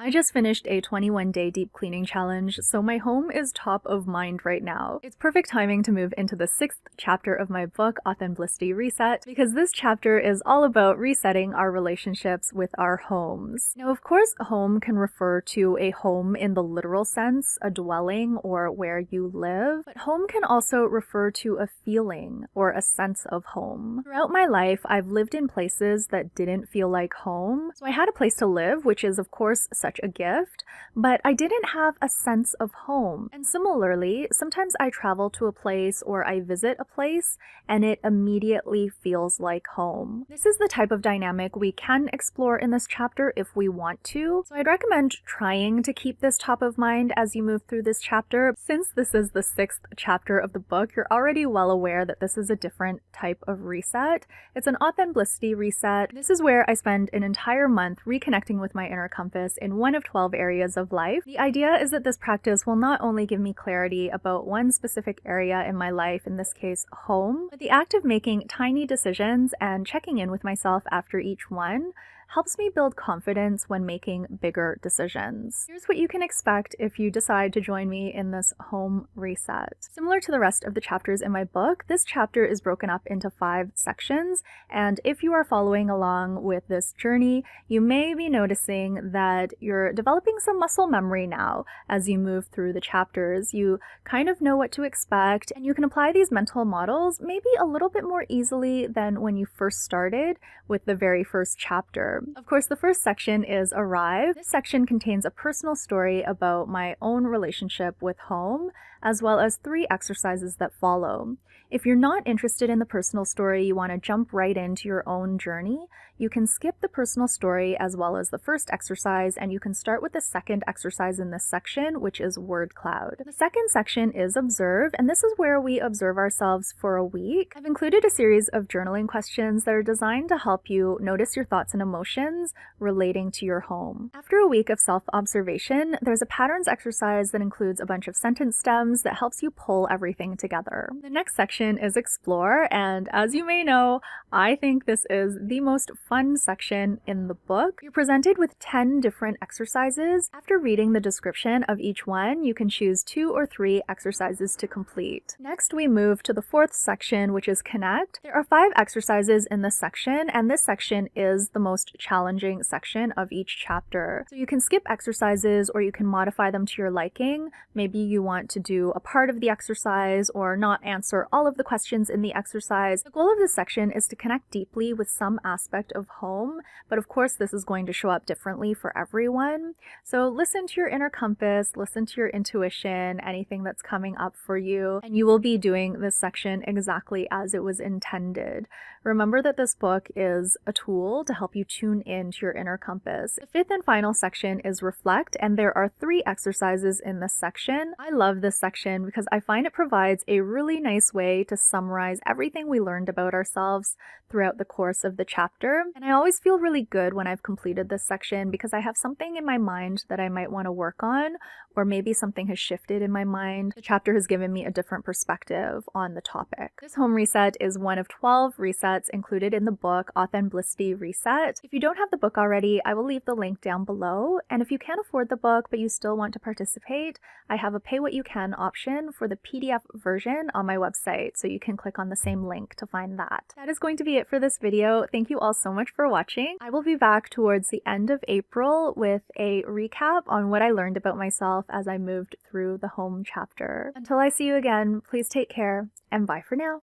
I just finished a 21-day deep cleaning challenge, so my home is top of mind right now. It's perfect timing to move into the 6th chapter of my book, Authenblissity Reset, because this chapter is all about resetting our relationships with our homes. Now, of course, home can refer to a home in the literal sense, a dwelling or where you live, but home can also refer to a feeling or a sense of home. Throughout my life, I've lived in places that didn't feel like home, so I had a place to live, which is of course such a gift, but I didn't have a sense of home. And similarly, sometimes I travel to a place or I visit a place and it immediately feels like home. This is the type of dynamic we can explore in this chapter if we want to, so I'd recommend trying to keep this top of mind as you move through this chapter. Since this is the 6th chapter of the book, you're already well aware that this is a different type of reset. It's an Authenblissity reset. This is where I spend an entire month reconnecting with my inner compass in one of 12 areas of life. The idea is that this practice will not only give me clarity about one specific area in my life, in this case home, but the act of making tiny decisions and checking in with myself after each one helps me build confidence when making bigger decisions. Here's what you can expect if you decide to join me in this home reset. Similar to the rest of the chapters in my book, this chapter is broken up into 5 sections, and if you are following along with this journey, you may be noticing that you're developing some muscle memory now as you move through the chapters. You kind of know what to expect, and you can apply these mental models maybe a little bit more easily than when you first started with the very first chapter. Of course, the first section is Arrive. This section contains a personal story about my own relationship with home, as well as 3 exercises that follow. If you're not interested in the personal story, you want to jump right into your own journey, you can skip the personal story as well as the first exercise, and you can start with the second exercise in this section, which is Word Cloud. The second section is Observe, and this is where we observe ourselves for a week. I've included a series of journaling questions that are designed to help you notice your thoughts and emotions relating to your home. After a week of self-observation, there's a patterns exercise that includes a bunch of sentence stems that helps you pull everything together. The next section is Explore, and as you may know, I think this is the most fun section in the book. You're presented with 10 different exercises. After reading the description of each one, you can choose 2 or 3 exercises to complete. Next, we move to the 4th section, which is Connect. There are 5 exercises in this section, and this section is the most challenging section of each chapter. So you can skip exercises or you can modify them to your liking. Maybe you want to do a part of the exercise or not answer all of the questions in the exercise. The goal of this section is to connect deeply with some aspect of home, but of course this is going to show up differently for everyone. So listen to your inner compass, listen to your intuition, anything that's coming up for you, and you will be doing this section exactly as it was intended. Remember that this book is a tool to help you tune into your inner compass. The 5th and final section is Reflect, and there are 3 exercises in this section. I love this section because I find it provides a really nice way to summarize everything we learned about ourselves throughout the course of the chapter. And I always feel really good when I've completed this section because I have something in my mind that I might want to work on, or maybe something has shifted in my mind. The chapter has given me a different perspective on the topic. This home reset is one of 12 resets included in the book Authenblissity Reset. If you don't have the book already, I will leave the link down below. And if you can't afford the book but you still want to participate, I have a pay what you can option for the PDF version on my website, so you can click on the same link to find that. That is going to be it for this video. Thank you all so much for watching. I will be back towards the end of April with a recap on what I learned about myself as I moved through the home chapter. Until I see you again, please take care and bye for now.